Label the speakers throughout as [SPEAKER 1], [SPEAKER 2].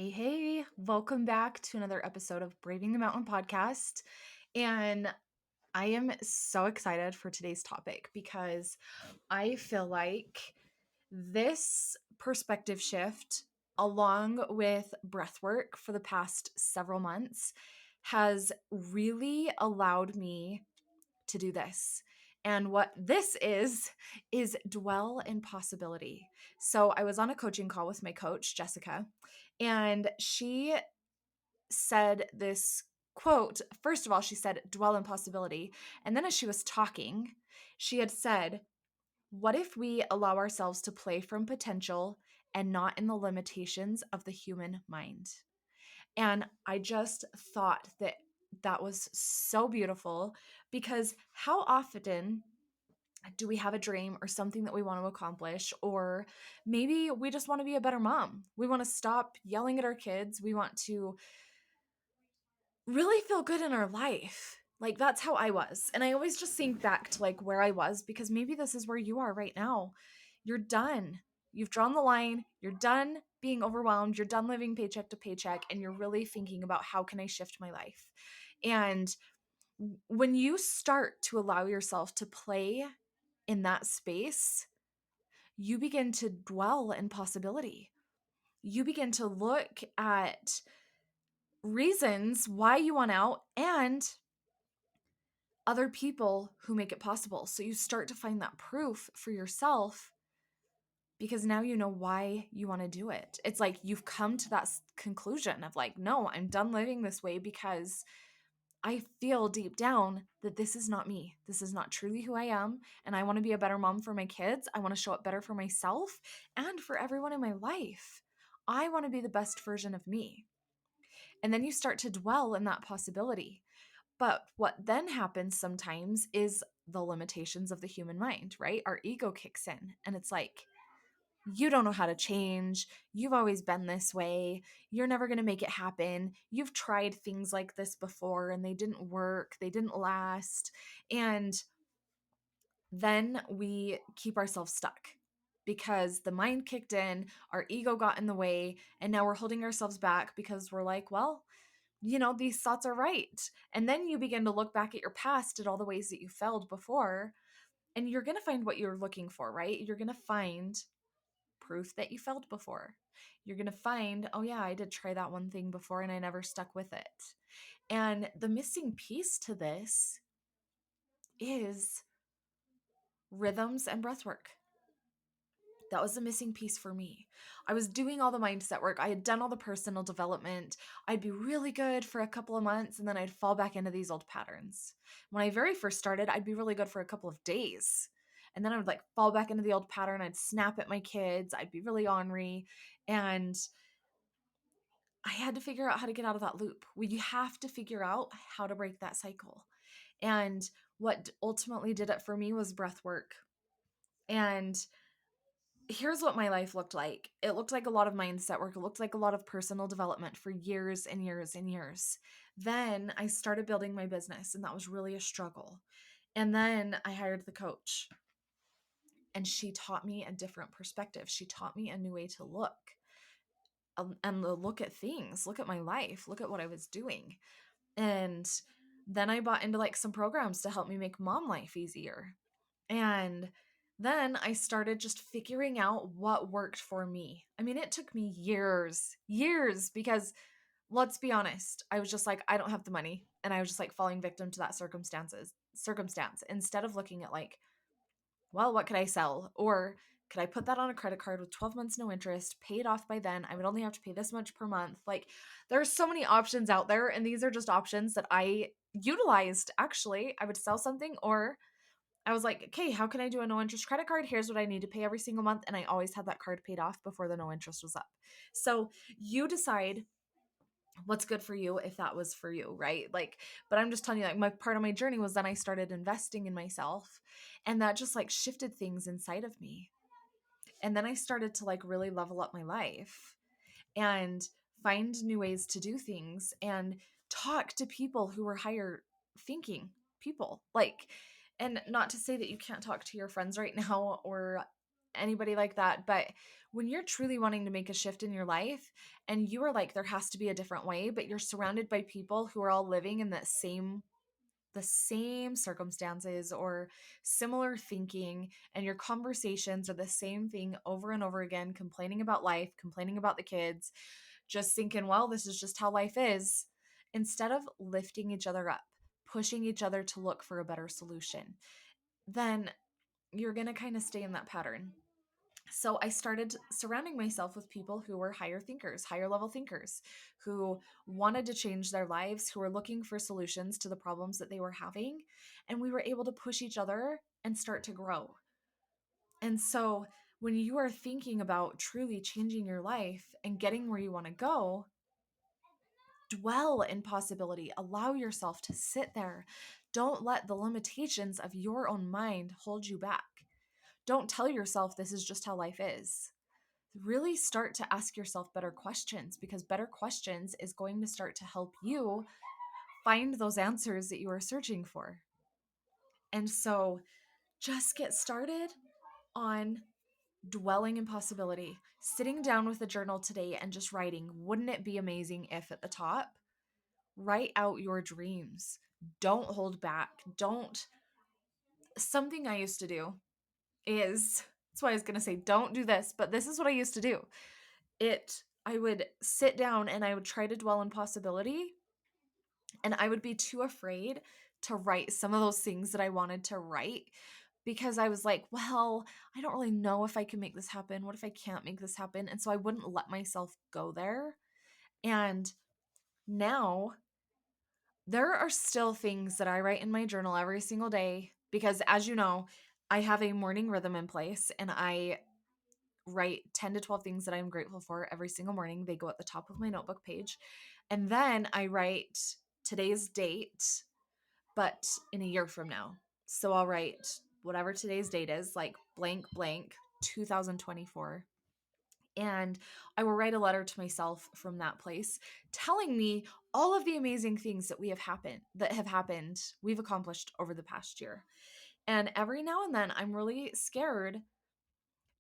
[SPEAKER 1] Hey, welcome back to another episode of Braving the Mountain podcast. And I am so excited for today's topic because I feel like this perspective shift, along with breath work for the past several months, has really allowed me to do this. And what this is dwell in possibility. So I was on a coaching call with my coach, Jessica, and she said this quote. First of all, she said, dwell in possibility. And then as she was talking, she had said, what if we allow ourselves to play from potential and not in the limitations of the human mind? And I just thought that that was so beautiful because how often do we have a dream or something that we want to accomplish? Or maybe we just want to be a better mom. We want to stop yelling at our kids. We want to really feel good in our life. Like that's how I was. And I always just think back to like where I was because maybe this is where you are right now. You're done. You've drawn the line. You're done being overwhelmed. You're done living paycheck to paycheck and you're really thinking about how can I shift my life? And when you start to allow yourself to play in that space, you begin to dwell in possibility. You begin to look at reasons why you want out and other people who make it possible. So you start to find that proof for yourself because now you know why you want to do it. It's like you've come to that conclusion of like, no, I'm done living this way because I feel deep down that this is not me. This is not truly who I am. And I want to be a better mom for my kids. I want to show up better for myself and for everyone in my life. I want to be the best version of me. And then you start to dwell in that possibility. But what then happens sometimes is the limitations of the human mind, right? Our ego kicks in and it's like, you don't know how to change. You've always been this way. You're never going to make it happen. You've tried things like this before and they didn't work. They didn't last. And then we keep ourselves stuck because the mind kicked in, our ego got in the way, and now we're holding ourselves back because we're like, well, these thoughts are right. And then you begin to look back at your past at all the ways that you failed before, and you're going to find what you're looking for, right? You're going to find proof that you failed before. You're going to find, oh, yeah, I did try that one thing before and I never stuck with it. And the missing piece to this is rhythms and breath work. That was the missing piece for me. I was doing all the mindset work. I had done all the personal development. I'd be really good for a couple of months and then I'd fall back into these old patterns. When I very first started, I'd be really good for a couple of days. And then I would like fall back into the old pattern. I'd snap at my kids. I'd be really ornery. And I had to figure out how to get out of that loop. You have to figure out how to break that cycle. And what ultimately did it for me was breath work. And here's what my life looked like. It looked like a lot of mindset work. It looked like a lot of personal development for years and years and years. Then I started building my business, and that was really a struggle. And then I hired the coach, and she taught me a different perspective. She taught me a new way to look and look at things, look at my life, look at what I was doing. And then I bought into like some programs to help me make mom life easier. And then I started just figuring out what worked for me. I mean, it took me years, because let's be honest, I was just like, I don't have the money. And I was just like falling victim to that circumstance instead of looking at like, well, what could I sell? Or could I put that on a credit card with 12 months no interest, pay it off by then? I would only have to pay this much per month. Like there's so many options out there. And these are just options that I utilized. Actually, I would sell something, or I was like, okay, how can I do a no interest credit card? Here's what I need to pay every single month. And I always had that card paid off before the no interest was up. So you decide what's good for you if that was for you, right? Like, but I'm just telling you, like, my part of my journey was then I started investing in myself, and that just like shifted things inside of me. And then I started to like really level up my life and find new ways to do things and talk to people who were higher thinking people. Like, and not to say that you can't talk to your friends right now or anybody like that, but when you're truly wanting to make a shift in your life and you are like, there has to be a different way, but you're surrounded by people who are all living in the same circumstances or similar thinking, and your conversations are the same thing over and over again, complaining about life, complaining about the kids, just thinking, well, this is just how life is, instead of lifting each other up, pushing each other to look for a better solution, then you're going to kind of stay in that pattern. So I started surrounding myself with people who were higher thinkers, higher level thinkers, who wanted to change their lives, who were looking for solutions to the problems that they were having. And we were able to push each other and start to grow. And so when you are thinking about truly changing your life and getting where you want to go, dwell in possibility. Allow yourself to sit there. Don't let the limitations of your own mind hold you back. Don't tell yourself this is just how life is. Really start to ask yourself better questions, because better questions is going to start to help you find those answers that you are searching for. And so just get started on dwelling in possibility. Sitting down with a journal today and just writing, wouldn't it be amazing if at the top, write out your dreams. Don't hold back. Don't. Something I used to do is, that's why I was going to say, don't do this, but this is what I used to do. I would sit down and I would try to dwell in possibility, and I would be too afraid to write some of those things that I wanted to write, because I was like, well, I don't really know if I can make this happen. What if I can't make this happen? And so I wouldn't let myself go there. And now there are still things that I write in my journal every single day, because as you know, I have a morning rhythm in place, and I write 10 to 12 things that I'm grateful for every single morning. They go at the top of my notebook page. And then I write today's date, but in a year from now. So I'll write whatever today's date is, like blank, blank, 2024. And I will write a letter to myself from that place, telling me all of the amazing things that have happened, we've accomplished over the past year. And every now and then I'm really scared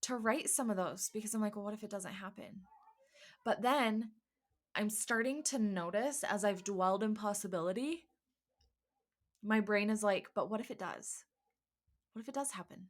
[SPEAKER 1] to write some of those, because I'm like, well, what if it doesn't happen? But then I'm starting to notice, as I've dwelled in possibility, my brain is like, but what if it does? What if it does happen?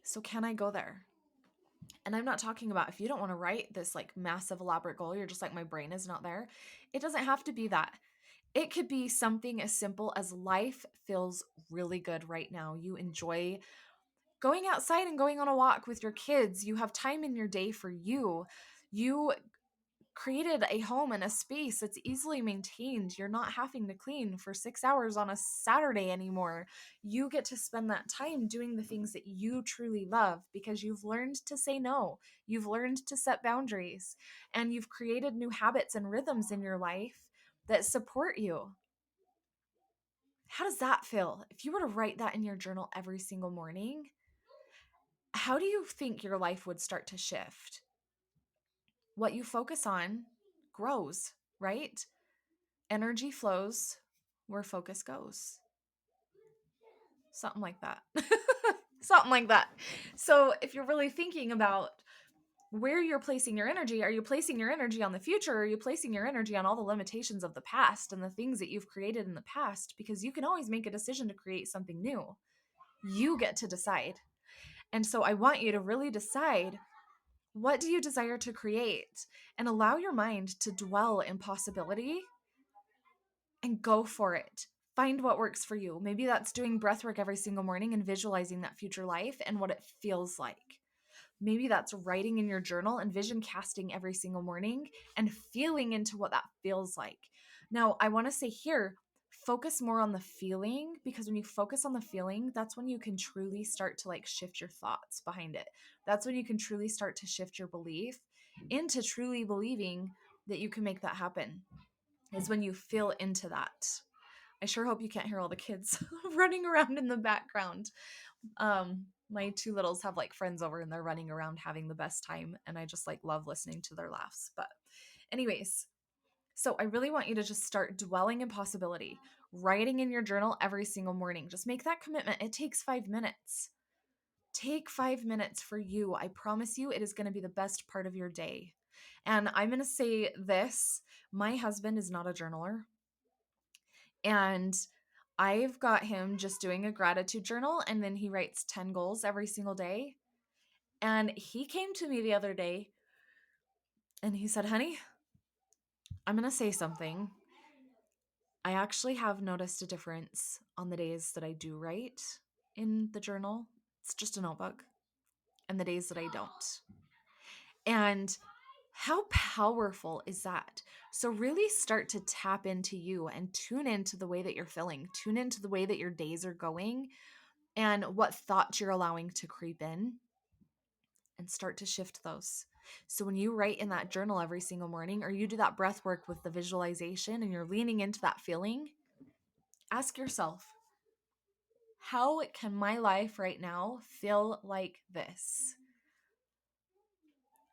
[SPEAKER 1] So can I go there? And I'm not talking about, if you don't want to write this like massive elaborate goal, you're just like, my brain is not there. It doesn't have to be that. It could be something as simple as, life feels really good right now. You enjoy going outside and going on a walk with your kids. You have time in your day for you. You created a home and a space that's easily maintained. You're not having to clean for 6 hours on a Saturday anymore. You get to spend that time doing the things that you truly love, because you've learned to say no. You've learned to set boundaries, and you've created new habits and rhythms in your life that support you. How does that feel? If you were to write that in your journal every single morning, how do you think your life would start to shift? What you focus on grows, right? Energy flows where focus goes. Something like that. Something like that. So if you're really thinking about where you're placing your energy, are you placing your energy on the future? Or are you placing your energy on all the limitations of the past and the things that you've created in the past? Because you can always make a decision to create something new. You get to decide. And so I want you to really decide, what do you desire to create? And allow your mind to dwell in possibility and go for it. Find what works for you. Maybe that's doing breath work every single morning and visualizing that future life and what it feels like. Maybe that's writing in your journal and vision casting every single morning and feeling into what that feels like. Now, I want to say here, focus more on the feeling, because when you focus on the feeling, that's when you can truly start to like shift your thoughts behind it. That's when you can truly start to shift your belief into truly believing that you can make that happen, is when you feel into that. I sure hope you can't hear all the kids running around in the background. My two littles have like friends over and they're running around having the best time, and I just like love listening to their laughs. But anyways, so I really want you to just start dwelling in possibility, writing in your journal every single morning. Just make that commitment. It takes 5 minutes. Take 5 minutes for you. I promise you, it is going to be the best part of your day. And I'm going to say this, my husband is not a journaler. And I've got him just doing a gratitude journal, and then he writes 10 goals every single day. And he came to me the other day and he said, honey, I'm going to say something. I actually have noticed a difference on the days that I do write in the journal. It's just a notebook. And the days that I don't. And how powerful is that? So, really start to tap into you and tune into the way that you're feeling, tune into the way that your days are going and what thoughts you're allowing to creep in, and start to shift those. So, when you write in that journal every single morning, or you do that breath work with the visualization and you're leaning into that feeling, ask yourself, how can my life right now feel like this?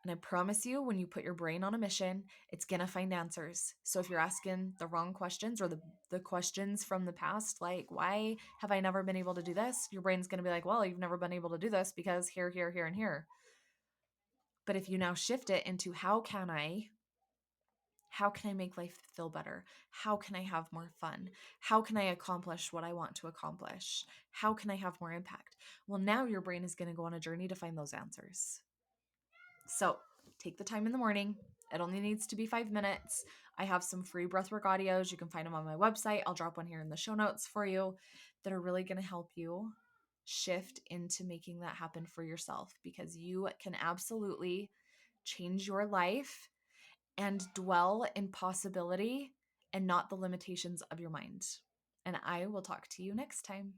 [SPEAKER 1] And I promise you, when you put your brain on a mission, it's going to find answers. So if you're asking the wrong questions, or the questions from the past, like, why have I never been able to do this? Your brain's going to be like, well, you've never been able to do this because here, here, here, and here. But if you now shift it into how can I make life feel better? How can I have more fun? How can I accomplish what I want to accomplish? How can I have more impact? Well, now your brain is going to go on a journey to find those answers. So take the time in the morning. It only needs to be 5 minutes. I have some free breathwork audios. You can find them on my website. I'll drop one here in the show notes for you that are really going to help you shift into making that happen for yourself, because you can absolutely change your life and dwell in possibility and not the limitations of your mind. And I will talk to you next time.